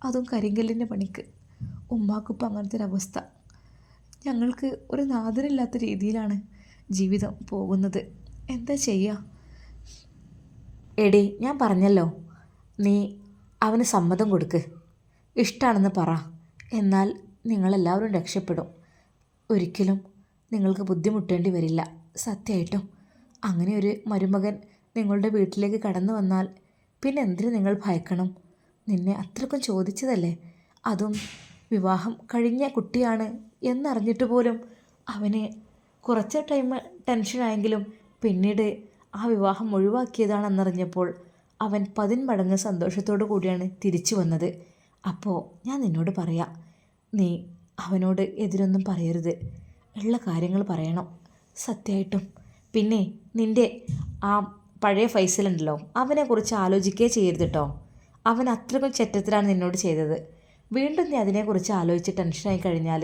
അതും കരിങ്കല്ലിൻ്റെ പണിക്ക്. ഉമ്മാക്കുപ്പം അങ്ങനത്തെ ഒരവസ്ഥ. ഞങ്ങൾക്ക് ഒരു നാഥനില്ലാത്ത രീതിയിലാണ് ജീവിതം പോകുന്നത്. എന്താ ചെയ്യുക? എടി, ഞാൻ പറഞ്ഞല്ലോ, നീ അവന് സമ്മതം കൊടുക്ക്. ഇഷ്ടമാണെന്ന് പറ. എന്നാൽ നിങ്ങളെല്ലാവരും രക്ഷപ്പെടും. ഒരിക്കലും നിങ്ങൾക്ക് ബുദ്ധിമുട്ടേണ്ടി വരില്ല. സത്യമായിട്ടും അങ്ങനെ ഒരു മരുമകൻ നിങ്ങളുടെ വീട്ടിലേക്ക് കടന്നു വന്നാൽ പിന്നെ എന്തിനു നിങ്ങൾ ഭയക്കണം? നിന്നെ അത്രക്കും ചോദിച്ചതല്ലേ, അതും വിവാഹം കഴിഞ്ഞ കുട്ടിയാണ് എന്നറിഞ്ഞിട്ട് പോലും അവന് കുറച്ച് ടൈം ടെൻഷനായെങ്കിലും പിന്നീട് ആ വിവാഹം ഒഴിവാക്കിയതാണെന്നറിഞ്ഞപ്പോൾ അവൻ 10 മടങ്ങ് സന്തോഷത്തോടു കൂടിയാണ് തിരിച്ചു വന്നത്. അപ്പോൾ ഞാൻ നിന്നോട് പറയാം, നീ അവനോട് എതിരൊന്നും പറയരുത്. ഉള്ള കാര്യങ്ങൾ പറയണം സത്യമായിട്ടും. പിന്നെ നിൻ്റെ ആ പഴയ ഫൈസലുണ്ടല്ലോ, അവനെക്കുറിച്ച് ആലോചിക്കുകയേ ചെയ്യരുത് കേട്ടോ. അവൻ അത്രക്കും ചെറ്റത്തിലാണ് നിന്നോട് ചെയ്തത്. വീണ്ടും നീ അതിനെക്കുറിച്ച് ആലോചിച്ച് ടെൻഷനായി കഴിഞ്ഞാൽ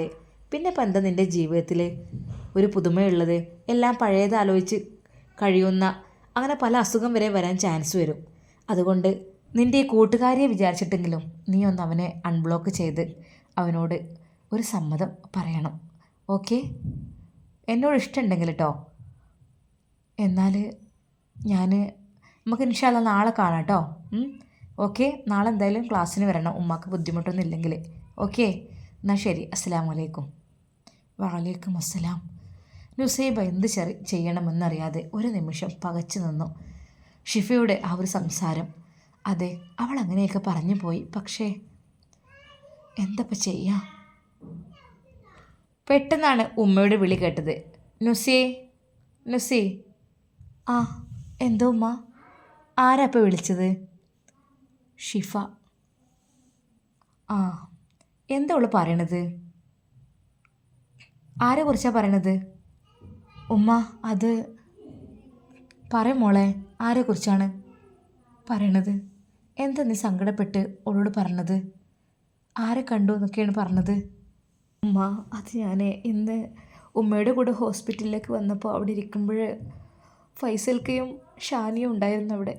പിന്നെ ഇപ്പം എന്താ നിൻ്റെ ജീവിതത്തിൽ ഒരു പുതുമയുള്ളത്? എല്ലാം പഴയത് ആലോചിച്ച് കഴിയുന്ന അങ്ങനെ പല അസുഖം വരെ വരാൻ ചാൻസ് വരും. അതുകൊണ്ട് നിൻ്റെ ഈ കൂട്ടുകാരിയെ വിചാരിച്ചിട്ടെങ്കിലും നീ ഒന്ന് അവനെ അൺബ്ലോക്ക് ചെയ്ത് അവനോട് ഒരു സമ്മതം പറയണം. ഓക്കെ? എന്നോട് ഇഷ്ടമുണ്ടെങ്കിൽ കേട്ടോ. എന്നാൽ നമുക്ക് ഇൻഷാ അല്ലാ നാളെ കാണാം കേട്ടോ. ഓക്കെ? നാളെ എന്തായാലും ക്ലാസ്സിന് വരണം, ഉമ്മാക്ക് ബുദ്ധിമുട്ടൊന്നും ഇല്ലെങ്കിൽ. ഓക്കെ? എന്നാൽ ശരി. അസ്സലാമു അലൈക്കും. വഅലൈക്കും അസ്സലാം. നുസൈബ എന്ത് ചെയ്യണമെന്നറിയാതെ ഒരു നിമിഷം പകച്ചു നിന്നു. ഷിഫയുടെ ആ ഒരു സംസാരം, അതെ, അവൾ അങ്ങനെയൊക്കെ പറഞ്ഞു പോയി. പക്ഷേ എന്തപ്പം ചെയ്യാം? പെട്ടെന്നാണ് ഉമ്മയുടെ വിളി കേട്ടത്. നുസി. ആ, എന്തോ ഉമ്മ? ആരാ ഇപ്പോൾ വിളിച്ചത്? ഷിഫ. ആ, എന്താ അവൾ പറയണത്? ആരെക്കുറിച്ചാണ് പറയണത്? ഉമ്മ, അത് പറയും മോളെ, ആരെക്കുറിച്ചാണ് പറയണത്? എന്താ നീ സങ്കടപ്പെട്ട് അവളോട് പറഞ്ഞത്? ആരെ കണ്ടു എന്നൊക്കെയാണ് പറഞ്ഞത്? ഉമ്മ, അത് ഞാൻ ഇന്ന് ഉമ്മയുടെ കൂടെ ഹോസ്പിറ്റലിലേക്ക് വന്നപ്പോൾ അവിടെ ഇരിക്കുമ്പോൾ ഫൈസൽക്കയും ഷാനിയും ഉണ്ടായിരുന്നു അവിടെ.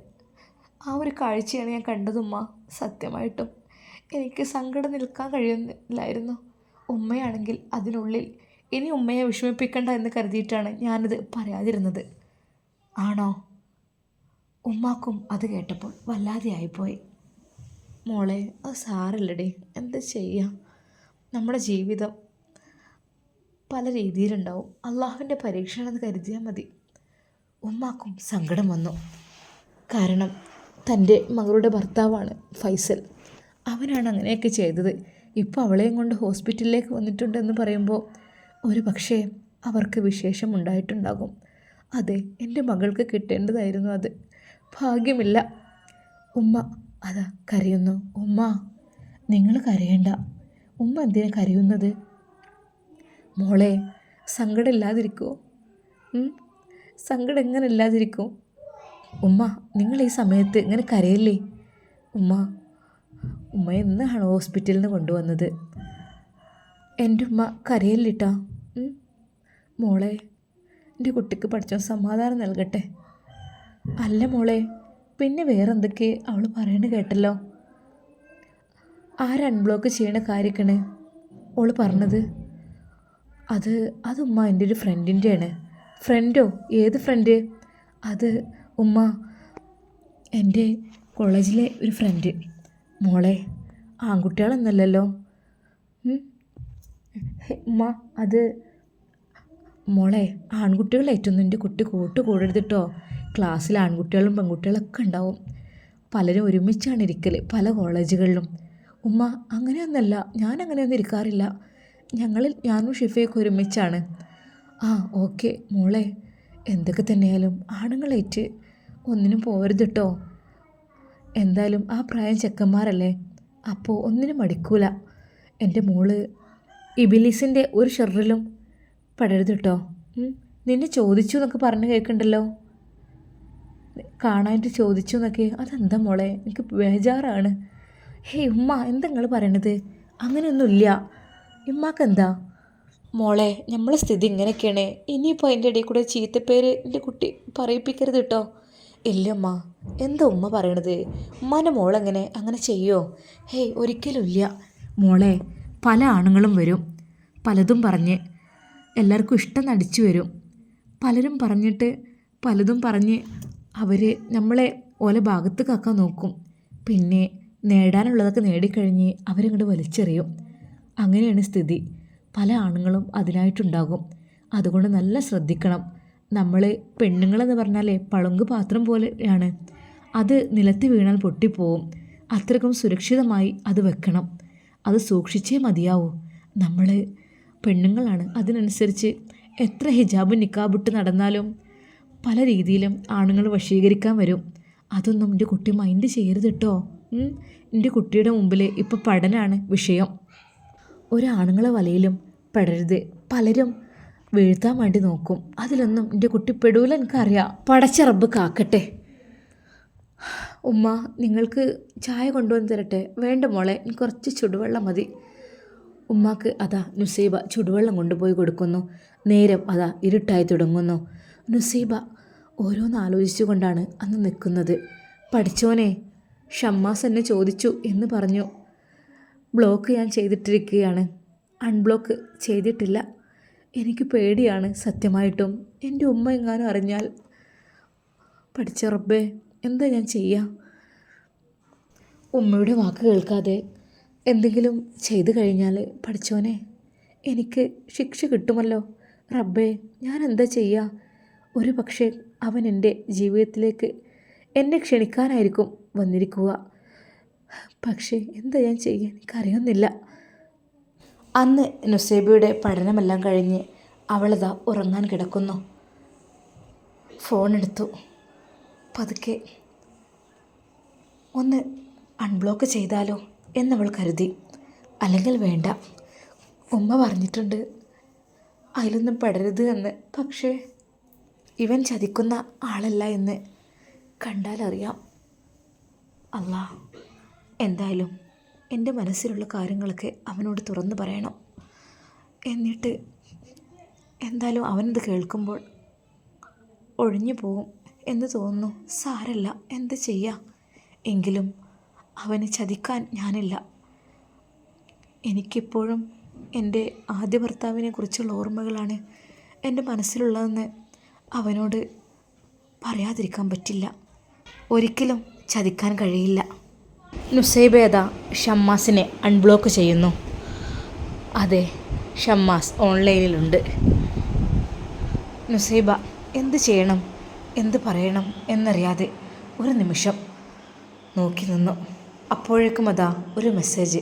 ആ ഒരു കാഴ്ചയാണ് ഞാൻ കണ്ടത് ഉമ്മ. സത്യമായിട്ടും എനിക്ക് സങ്കടം നിൽക്കാൻ കഴിയുന്നില്ലായിരുന്നു. ഉമ്മയാണെങ്കിൽ അതിനുള്ളിൽ ഇനി ഉമ്മയെ വിഷമിപ്പിക്കണ്ട എന്ന് കരുതിയിട്ടാണ് ഞാനത് പറയാതിരുന്നത്. ആണോ? ഉമ്മാക്കും അത് കേട്ടപ്പോൾ വല്ലാതെ ആയിപ്പോയി. മോളെ, അത് സാരല്ലടി, എന്താ ചെയ്യുക? നമ്മുടെ ജീവിതം പല രീതിയിലുണ്ടാവും. അള്ളാഹുവിൻ്റെ പരീക്ഷണമെന്ന് കരുതിയാൽ മതി. ഉമ്മാക്കും സങ്കടം വന്നു. കാരണം തൻ്റെ മകളുടെ ഭർത്താവാണ് ഫൈസൽ. അവനാണ് അങ്ങനെയൊക്കെ ചെയ്തത്. ഇപ്പോൾ അവളെയും കൊണ്ട് ഹോസ്പിറ്റലിലേക്ക് വന്നിട്ടുണ്ടെന്ന് പറയുമ്പോൾ ഒരു പക്ഷേ അവർക്ക് വിശേഷമുണ്ടായിട്ടുണ്ടാകും. അതെ, എൻ്റെ മകൾക്ക് കിട്ടേണ്ടതായിരുന്നു അത്. ഭാഗ്യമില്ല. ഉമ്മ അതാ കരയുന്നു. ഉമ്മ, നിങ്ങൾ കരയണ്ട. ഉമ്മ എന്തിനാ കരയുന്നത്? മോളെ, സങ്കടം ഇല്ലാതിരിക്കുമോ? സങ്കടം എങ്ങനെ ഇല്ലാതിരിക്കും? ഉമ്മ, നിങ്ങൾ ഈ സമയത്ത് ഇങ്ങനെ കരയല്ലേ? ഉമ്മ എന്നാണ് ഹോസ്പിറ്റലിൽ നിന്ന് കൊണ്ടുവന്നത്? എൻ്റെ ഉമ്മ കരയല്ലിട്ടാ. മോളെ, എൻ്റെ കുട്ടിക്ക് പഠിച്ചോ സമാധാനം നൽകട്ടെ. അല്ല മോളെ, പിന്നെ വേറെന്തൊക്കെ അവൾ പറയണ കേട്ടല്ലോ. അൺബ്ലോക്ക് ചെയ്യണ കാര്യമൊക്കെയാണ് അവൾ പറഞ്ഞത്. അത് ഉമ്മ എൻ്റെ ഒരു ഫ്രണ്ടിൻ്റെയാണ്. ഫ്രണ്ടോ? ഏത് ഫ്രണ്ട്? അത് ഉമ്മ, എൻ്റെ കോളേജിലെ ഒരു ഫ്രണ്ട്. മോളെ, ആൺകുട്ടികളൊന്നല്ലല്ലോ. ഉമ്മ, അത് മോളെ, ആൺകുട്ടികളായിട്ടൊന്നും എൻ്റെ കുട്ടി കൂടരുത് കേട്ടോ. ക്ലാസ്സിൽ ആൺകുട്ടികളും പെൺകുട്ടികളൊക്കെ ഉണ്ടാവും. പലരും ഒരുമിച്ചാണ് ഇരിക്കൽ പല കോളേജുകളിലും. ഉമ്മ, അങ്ങനെയൊന്നല്ല, ഞാൻ അങ്ങനെയൊന്നും ഇരിക്കാറില്ല. ഞാനും ഷിഫയൊക്കെ ഒരുമിച്ചാണ്. ആ, ഓക്കെ മോളെ, എന്തൊക്കെ തന്നെയായാലും ആണുങ്ങളേറ്റ് ഒന്നിനും പോകരുത് കേട്ടോ. എന്തായാലും ആ പ്രായം ചെക്കന്മാരല്ലേ, അപ്പോൾ ഒന്നിനും മടിക്കൂല. എൻ്റെ മോള് ഇബിലിസിൻ്റെ ഒരു ഷെറിലും പെടരുത് കേട്ടോ. നിന്നെ ചോദിച്ചു എന്നൊക്കെ പറഞ്ഞു കേൾക്കണ്ടല്ലോ, കാണാനായിട്ട് ചോദിച്ചു എന്നൊക്കെ. അതെന്താ മോളെ, എനിക്ക് ബേജാറാണ്. ഹേയ് ഉമ്മ, എന്താ നിങ്ങൾ പറയണത്? അങ്ങനെയൊന്നുമില്ല. ഉമ്മാക്കെന്താ? മോളെ, നമ്മളെ സ്ഥിതി ഇങ്ങനെയൊക്കെയാണ്. ഇനിയിപ്പോൾ അതിൻ്റെ ഇടയിൽ കൂടെ ചീത്തപ്പേര് എൻ്റെ കുട്ടി പറയിപ്പിക്കരുത് കേട്ടോ. ഇല്ലമ്മ, എന്താ ഉമ്മ പറയണത്? ഉമ്മാൻ്റെ മോളെങ്ങനെ അങ്ങനെ ചെയ്യോ? ഹേയ് ഒരിക്കലും ഇല്ല മോളെ. പല ആണുങ്ങളും വരും, പലതും പറഞ്ഞ് എല്ലാവർക്കും ഇഷ്ടം നടിച്ചു വരും. പലരും പറഞ്ഞിട്ട് പലതും പറഞ്ഞ് അവർ നമ്മളെ ഓലെ ഭാഗത്ത് കാക്കാൻ നോക്കും. പിന്നെ നേടാനുള്ളതൊക്കെ നേടിക്കഴിഞ്ഞ് അവരിങ്ങോട്ട് വലിച്ചെറിയും. അങ്ങനെയാണ് സ്ഥിതി. പല ആണുങ്ങളും അതിനായിട്ടുണ്ടാകും. അതുകൊണ്ട് നല്ല ശ്രദ്ധിക്കണം. നമ്മൾ പെണ്ണുങ്ങളെന്ന് പറഞ്ഞാലേ പളുങ്ക് പാത്രം പോലെയാണ്. അത് നിലത്ത് വീണാൽ പൊട്ടിപ്പോവും. അത്രയ്ക്കും സുരക്ഷിതമായി അത് വെക്കണം. അത് സൂക്ഷിച്ചേ മതിയാവൂ. നമ്മൾ പെണ്ണുങ്ങളാണ്. അതിനനുസരിച്ച് എത്ര ഹിജാബ് നിക്കാബിട്ട് നടന്നാലും പല രീതിയിലും ആണുങ്ങൾ വശീകരിക്കാൻ വരും. അതൊന്നും എൻ്റെ കുട്ടി മൈൻഡ് ചെയ്യരുത് കേട്ടോ. എൻ്റെ കുട്ടിയുടെ മുമ്പിൽ ഇപ്പോൾ പഠനമാണ് വിഷയം. ഒരാണുങ്ങളെ വലയിലും പെടരുത്. പലരും വീഴ്ത്താൻ വേണ്ടി നോക്കും. അതിലൊന്നും എൻ്റെ കുട്ടി പെടൂല, എനിക്കറിയാം. പടച്ച റബ്ബ് കാക്കട്ടെ. ഉമ്മ, നിങ്ങൾക്ക് ചായ കൊണ്ടുവന്ന് തരട്ടെ? വേണ്ട മോളെ, എനിക്ക് കുറച്ച് ചുടുവെള്ളം മതി. ഉമ്മാക്ക് അതാ നുസൈബ ചുടുവെള്ളം കൊണ്ടുപോയി കൊടുക്കുന്നു. നേരം അതാ ഇരുട്ടായി തുടങ്ങുന്നു. നുസൈബ ഓരോന്ന് ആലോചിച്ചു കൊണ്ടാണ് അന്ന് നിൽക്കുന്നത്. പഠിച്ചോനെ, ഷമ്മാസ് എന്നെ ചോദിച്ചു എന്ന് പറഞ്ഞു. ബ്ലോക്ക് ഞാൻ ചെയ്തിട്ടിരിക്കുകയാണ്, അൺബ്ലോക്ക് ചെയ്തിട്ടില്ല. എനിക്ക് പേടിയാണ് സത്യമായിട്ടും. എൻ്റെ ഉമ്മ എങ്ങാനും അറിഞ്ഞാൽ. പഠിച്ച റബ്ബേ, എന്താ ഞാൻ ചെയ്യുക? ഉമ്മയുടെ വാക്ക് കേൾക്കാതെ എന്തെങ്കിലും ചെയ്തു കഴിഞ്ഞാൽ പഠിച്ചോനെ, എനിക്ക് ശിക്ഷ കിട്ടുമല്ലോ. റബ്ബേ, ഞാൻ എന്താ ചെയ്യുക? ഒരു പക്ഷേ അവൻ എൻ്റെ ജീവിതത്തിലേക്ക് എന്നെ ക്ഷണിക്കാനായിരിക്കും വന്നിരിക്കുക. പക്ഷേ എന്താ ഞാൻ ചെയ്യുക, എനിക്കറിയുന്നില്ല. അന്ന് നുസൈബയുടെ പഠനമെല്ലാം കഴിഞ്ഞ് അവളതാ ഉറങ്ങാൻ കിടക്കുന്നു. ഫോണെടുത്തു. പതുക്കെ ഒന്ന് അൺബ്ലോക്ക് ചെയ്താലോ എന്നവൾ കരുതി. അല്ലെങ്കിൽ വേണ്ട, ഉമ്മ പറഞ്ഞിട്ടുണ്ട് അതിലൊന്നും പെടരുത് എന്ന്. പക്ഷേ ഇവൻ ചതിക്കുന്ന ആളല്ല എന്ന് കണ്ടാലറിയാം. അല്ലാ, എന്തായാലും എൻ്റെ മനസ്സിലുള്ള കാര്യങ്ങളൊക്കെ അവനോട് തുറന്നു പറയണം. എന്നിട്ട് എന്തായാലും അവനത് കേൾക്കുമ്പോൾ ഒഴിഞ്ഞു പോകും എന്ന് തോന്നുന്നു. സാരല്ല, എന്ത് ചെയ്യാം. എങ്കിലും അവനെ ചതിക്കാൻ ഞാനില്ല. എനിക്കിപ്പോഴും എൻ്റെ ആദ്യ ഭർത്താവിനെ കുറിച്ചുള്ള ഓർമ്മകളാണ് എൻ്റെ മനസ്സിലുള്ളതെന്ന് അവനോട് പറയാതിരിക്കാൻ പറ്റില്ല. ഒരിക്കലും ചതിക്കാൻ കഴിയില്ല. നുസൈബേദ ഷമ്മാസിനെ അൺബ്ലോക്ക് ചെയ്യുന്നു. അതെ, ഷമ്മാസ് ഓൺലൈനിലുണ്ട്. നുസൈബ എന്ത് ചെയ്യണം, എന്ത് പറയണം എന്നറിയാതെ ഒരു നിമിഷം നോക്കി നിന്നു. അപ്പോഴേക്കും അതാ ഒരു മെസ്സേജ്.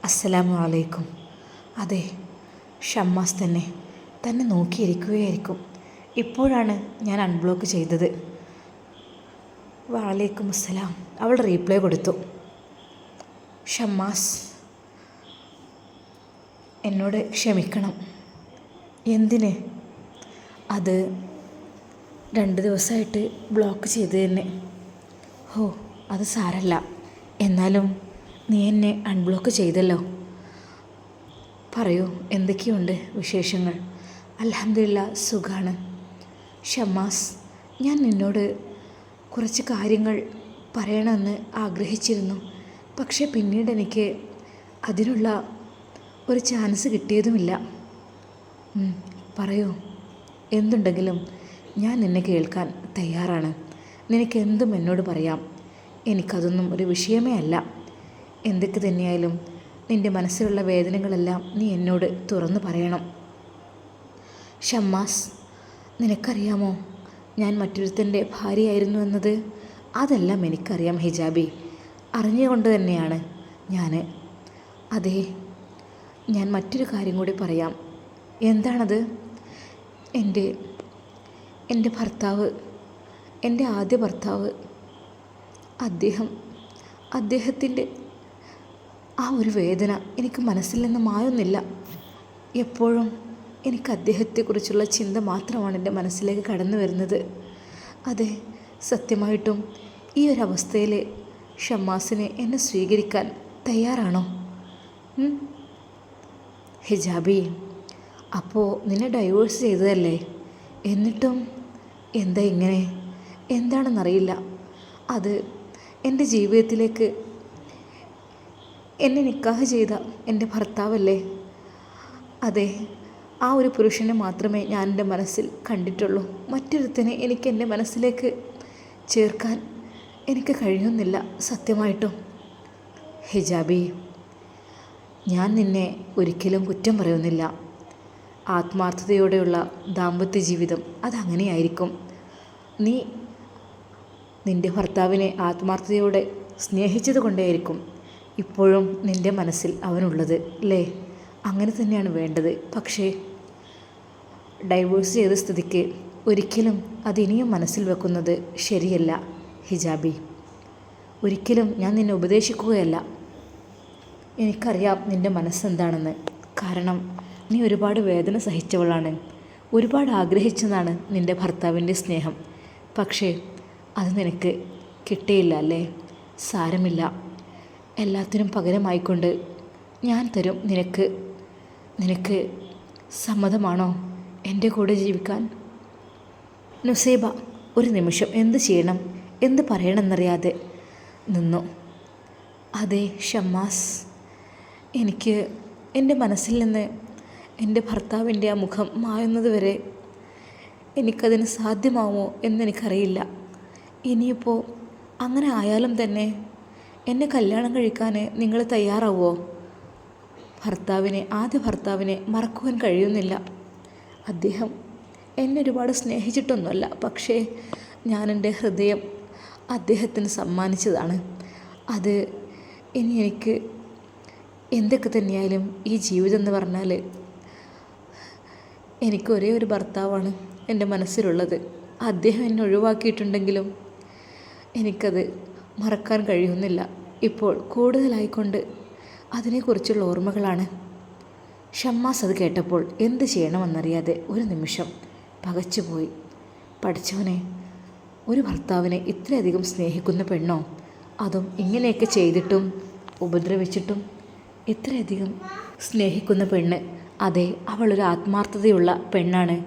അസ്സലാമു അലൈക്കും. അതെ, ഷമ്മാസ് തന്നെ നോക്കിയിരിക്കുകയായിരിക്കും. ഇപ്പോഴാണ് ഞാൻ അൺബ്ലോക്ക് ചെയ്തത്. വഅലൈക്കും അസ്സലാം. അവൾ റീപ്ലൈ കൊടുത്തു. ഷമ്മാസ്, എന്നോട് ക്ഷമിക്കണം. എന്തിന്? അത് 2 ദിവസമായിട്ട് ബ്ലോക്ക് ചെയ്ത് തന്നെ. ഹോ, അത് സാരല്ല. എന്നാലും നീ എന്നെ അൺബ്ലോക്ക് ചെയ്തല്ലോ. പറയൂ, എന്തൊക്കെയുണ്ട് വിശേഷങ്ങൾ? അൽഹംദുലില്ലാ, സുഖാണ്. ഷമ്മാസ്, ഞാൻ നിന്നോട് കുറച്ച് കാര്യങ്ങൾ പറയണമെന്ന് ആഗ്രഹിച്ചിരുന്നു. പക്ഷേ പിന്നീട് എനിക്ക് അതിനുള്ള ഒരു ചാൻസ് കിട്ടിയതുമില്ല. പറയൂ, എന്തുണ്ടെങ്കിലും ഞാൻ നിന്നെ കേൾക്കാൻ തയ്യാറാണ്. നിനക്ക് എന്തും എന്നോട് പറയാം. എനിക്കതൊന്നും ഒരു വിഷയമേ അല്ല. എന്തൊക്കെ തന്നെയായാലും നിൻ്റെ മനസ്സിലുള്ള വേദനകളെല്ലാം നീ എന്നോട് തുറന്നു പറയണം. ഷമ്മാസ്, നിനക്കറിയാമോ ഞാൻ മറ്റൊരുത്തൻ്റെ ഭാര്യയായിരുന്നു എന്നത്? അതെല്ലാം എനിക്കറിയാം ഹിജാബി. അറിഞ്ഞുകൊണ്ട് തന്നെയാണ് ഞാൻ. അതെ, ഞാൻ മറ്റൊരു കാര്യം കൂടി പറയാം. എന്താണത്? എൻ്റെ ഭർത്താവ്, എൻ്റെ ആദ്യ ഭർത്താവ്, അദ്ദേഹത്തിൻ്റെ ആ ഒരു വേദന എനിക്ക് മനസ്സിൽ നിന്ന് മായുന്നില്ല. എപ്പോഴും എനിക്ക് അദ്ദേഹത്തെക്കുറിച്ചുള്ള ചിന്ത മാത്രമാണ് എൻ്റെ മനസ്സിലേക്ക് കടന്നു വരുന്നത്. അതെ, സത്യമായിട്ടും ഈ ഒരു അവസ്ഥയിൽ ഷമ്മാസിനെ എന്നെ സ്വീകരിക്കാൻ തയ്യാറാണോ? ഹിജാബി, അപ്പോൾ നിന്നെ ഡൈവേഴ്സ് ചെയ്തതല്ലേ? എന്നിട്ടും എന്താ ഇങ്ങനെ? എന്താണെന്നറിയില്ല. അത് എൻ്റെ ജീവിതത്തിലേക്ക് എന്നെ നിക്കാഹ് ചെയ്ത എൻ്റെ ഭർത്താവല്ലേ? അതെ, ആ ഒരു പുരുഷനെ മാത്രമേ ഞാൻ എൻ്റെ മനസ്സിൽ കണ്ടിട്ടുള്ളൂ. മറ്റൊരുത്തനെ എനിക്ക് എൻ്റെ മനസ്സിലേക്ക് ചേർക്കാൻ എനിക്ക് കഴിയുന്നില്ല സത്യമായിട്ടും. ഹിജാബി, ഞാൻ നിന്നെ ഒരിക്കലും കുറ്റം പറയുന്നില്ല. ആത്മാർത്ഥതയോടെയുള്ള ദാമ്പത്യ ജീവിതം അതങ്ങനെയായിരിക്കും. നീ നിൻ്റെ ഭർത്താവിനെ ആത്മാർത്ഥതയോടെ സ്നേഹിച്ചത് കൊണ്ടേയിരിക്കും ഇപ്പോഴും നിൻ്റെ മനസ്സിൽ അവനുള്ളത് അല്ലേ? അങ്ങനെ തന്നെയാണ് വേണ്ടത്. പക്ഷേ ഡൈവേഴ്സ് ചെയ്ത സ്ഥിതിക്ക് ഒരിക്കലും അതിനിയും മനസ്സിൽ വെക്കുന്നത് ശരിയല്ല ഹിജാബി. ഒരിക്കലും ഞാൻ നിന്നെ ഉപദേശിക്കുകയല്ല. എനിക്കറിയാം നിൻ്റെ മനസ്സെന്താണെന്ന്. കാരണം നീ ഒരുപാട് വേദന സഹിച്ചവളാണ്. ഒരുപാട് ആഗ്രഹിച്ചതാണ് നിൻ്റെ ഭർത്താവിൻ്റെ സ്നേഹം. പക്ഷേ അത് നിനക്ക് കിട്ടിയില്ല അല്ലേ? സാരമില്ല, എല്ലാത്തിനും പകരമായിക്കൊണ്ട് ഞാൻ തരും നിനക്ക്. നിനക്ക് സമ്മതമാണോ എൻ്റെ കൂടെ ജീവിക്കാൻ? നുസൈബ ഒരു നിമിഷം എന്ത് ചെയ്യണം എന്ത് പറയണമെന്നറിയാതെ നിന്നു. അതെ ഷമ്മാസ്, എനിക്ക് എൻ്റെ മനസ്സിൽ നിന്ന് എൻ്റെ ഭർത്താവിൻ്റെ ആ മുഖം മായുന്നത് വരെ എനിക്കതിന് സാധ്യമാവുമോ എന്നെനിക്കറിയില്ല. ഇനിയിപ്പോൾ അങ്ങനെ ആയാലും തന്നെ എന്നെ കല്യാണം കഴിക്കാൻ നിങ്ങൾ തയ്യാറാവുമോ? ആദ്യ ഭർത്താവിനെ മറക്കുവാൻ കഴിയുന്നില്ല. അദ്ദേഹം എന്നെ ഒരുപാട് സ്നേഹിച്ചിട്ടൊന്നുമല്ല, പക്ഷേ ഞാൻ എൻ്റെ ഹൃദയം അദ്ദേഹത്തിന് സമ്മാനിച്ചതാണ്. അത് ഇനി എനിക്ക് എന്തൊക്കെ തന്നെയായാലും ഈ ജീവിതം എന്ന് പറഞ്ഞാൽ എനിക്ക് ഒരേ ഒരു ഭർത്താവാണ് എൻ്റെ മനസ്സിലുള്ളത്. അദ്ദേഹം എന്നെ ഒഴിവാക്കിയിട്ടുണ്ടെങ്കിലും എനിക്കത് മറക്കാൻ കഴിയുന്നില്ല. ഇപ്പോൾ കൂടുതലായിക്കൊണ്ട് അതിനെക്കുറിച്ചുള്ള ഓർമ്മകളാണ്. ഷമ്മാസ് അത് കേട്ടപ്പോൾ എന്ത് ചെയ്യണമെന്നറിയാതെ ഒരു നിമിഷം പകച്ചുപോയി. പഠിച്ചവനെ, ഒരു ഭർത്താവിനെ ഇത്രയധികം സ്നേഹിക്കുന്ന പെണ്ണോ? അതും ഇങ്ങനെയൊക്കെ ചെയ്തിട്ടും ഉപദ്രവിച്ചിട്ടും ഇത്രയധികം സ്നേഹിക്കുന്ന പെണ്ണ്. അതെ, അവളൊരു ആത്മാർത്ഥതയുള്ള പെണ്ണാണ്.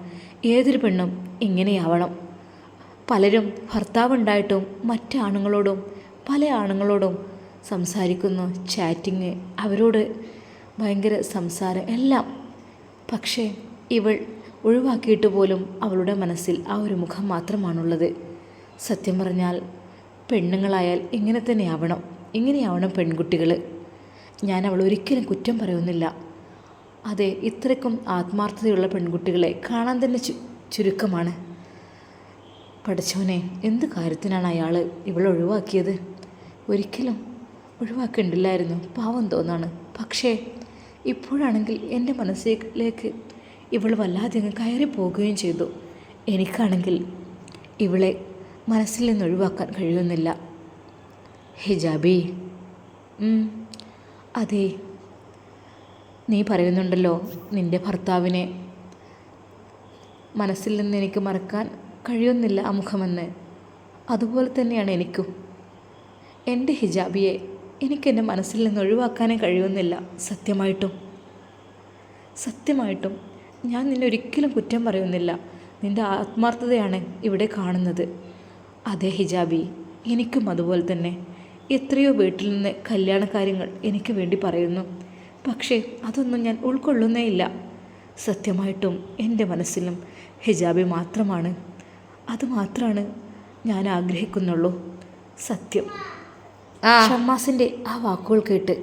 ഏതൊരു പെണ്ണും ഇങ്ങനെയാവണം. പലരും ഭർത്താവുണ്ടായിട്ടും മറ്റാണുങ്ങളോടും പല ആണുങ്ങളോടും സംസാരിക്കുന്നു, ചാറ്റിങ്, അവരോട് ഭയങ്കര സംസാരം എല്ലാം. പക്ഷേ ഇവൾ ഒഴിവാക്കിയിട്ട് പോലും അവളുടെ മനസ്സിൽ ആ ഒരു മുഖം മാത്രമാണുള്ളത്. സത്യം പറഞ്ഞാൽ പെണ്ണുങ്ങളായാൽ ഇങ്ങനെ തന്നെയാവണം, ഇങ്ങനെയാവണം പെൺകുട്ടികൾ. ഞാൻ അവൾ ഒരിക്കലും കുറ്റം പറയുന്നില്ല. അതെ, ഇത്രയ്ക്കും ആത്മാർത്ഥതയുള്ള പെൺകുട്ടികളെ കാണാൻ തന്നെ ചുരുക്കമാണ്. പഠിച്ചവനെ, എന്ത് കാര്യത്തിനാണ് അയാൾ ഇവളെ ഒഴിവാക്കിയത്? ഒരിക്കലും ഒഴിവാക്കേണ്ടില്ലായിരുന്നു, പാവം തോന്നാണ്. പക്ഷേ ഇപ്പോഴാണെങ്കിൽ എൻ്റെ മനസ്സിലേക്ക് ഇവൾ വല്ലാതെ അങ്ങ് കയറി പോകുകയും ചെയ്തു. എനിക്കാണെങ്കിൽ ഇവളെ മനസ്സിൽ നിന്ന് ഒഴിവാക്കാൻ കഴിയുന്നില്ല. ഹിജാബി, അതെ, നീ പറയുന്നുണ്ടല്ലോ നിൻ്റെ ഭർത്താവിനെ മനസ്സിൽ നിന്ന് എനിക്ക് മറക്കാൻ കഴിയുന്നില്ല ആ മുഖമെന്ന്. അതുപോലെ തന്നെയാണ് എനിക്കും. എൻ്റെ ഹിജാബിയെ എനിക്കെൻ്റെ മനസ്സിൽ നിന്ന് ഒഴിവാക്കാനേ കഴിയുന്നില്ല. സത്യമായിട്ടും ഞാൻ നിന്നെ ഒരിക്കലും കുറ്റം പറയുന്നില്ല. നിൻ്റെ ആത്മാർത്ഥതയാണ് ഇവിടെ കാണുന്നത്. അതേ ഹിജാബി, എനിക്കും അതുപോലെ തന്നെ എത്രയോ വീട്ടിൽ നിന്ന് കല്യാണക്കാര്യങ്ങൾ എനിക്ക് വേണ്ടി പറയുന്നു. പക്ഷേ അതൊന്നും ഞാൻ ഉൾക്കൊള്ളുന്നേയില്ല. സത്യമായിട്ടും എൻ്റെ മനസ്സിലും ഹിജാബി മാത്രമാണ്. അത് മാത്രമാണ് ഞാൻ ആഗ്രഹിക്കുന്നുള്ളൂ. സത്യം. ഷമ്മാസിൻ്റെ ആ വാക്കുകൾ കേട്ട്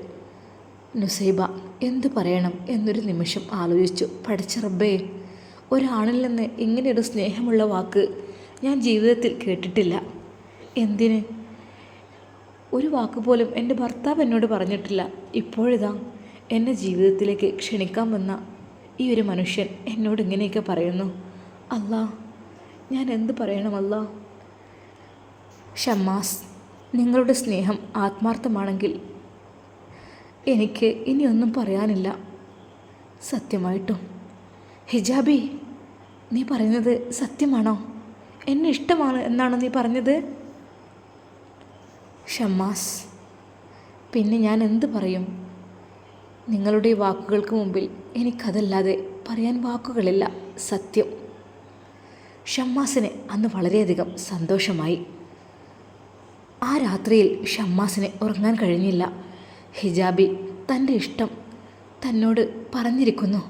നുസൈബ എന്തു പറയണം എന്നൊരു നിമിഷം ആലോചിച്ചു. പഠിച്ച റബ്ബേ, ഒരാണിൽ നിന്ന് ഇങ്ങനെയൊരു സ്നേഹമുള്ള വാക്ക് ഞാൻ ജീവിതത്തിൽ കേട്ടിട്ടില്ല. എന്തിന്? ഒരു വാക്ക് പോലും എൻ്റെ ഭർത്താവ് എന്നോട് പറഞ്ഞിട്ടില്ല. ഇപ്പോഴിതാ എന്നെ ജീവിതത്തിലേക്ക് ക്ഷണിക്കാൻ വന്ന ഈ ഒരു മനുഷ്യൻ എന്നോട് ഇങ്ങനെയൊക്കെ പറയുന്നു. അല്ലാ, ഞാൻ എന്ത് പറയണം അല്ലാ? ഷമ്മാസ്, നിങ്ങളുടെ സ്നേഹം ആത്മാർത്ഥമാണെങ്കിൽ എനിക്ക് ഇനിയൊന്നും പറയാനില്ല. സത്യമായിട്ടും ഹിജാബി, നീ പറയുന്നത് സത്യമാണോ? എന്നെ ഇഷ്ടമാണ് എന്നാണോ നീ പറഞ്ഞത്? ഷമ്മാസ്, പിന്നെ ഞാൻ എന്ത് പറയും? നിങ്ങളുടെ വാക്കുകൾക്ക് മുമ്പിൽ എനിക്കതല്ലാതെ പറയാൻ വാക്കുകളില്ല. സത്യം. ഷമ്മാസിന് അന്ന് വളരെയധികം സന്തോഷമായി. ആ രാത്രിയിൽ ഷമ്മാസിന് ഉറങ്ങാൻ കഴിഞ്ഞില്ല. ഹിജാബി തൻ്റെ ഇഷ്ടം തന്നോട് പറഞ്ഞിരിക്കുന്നു.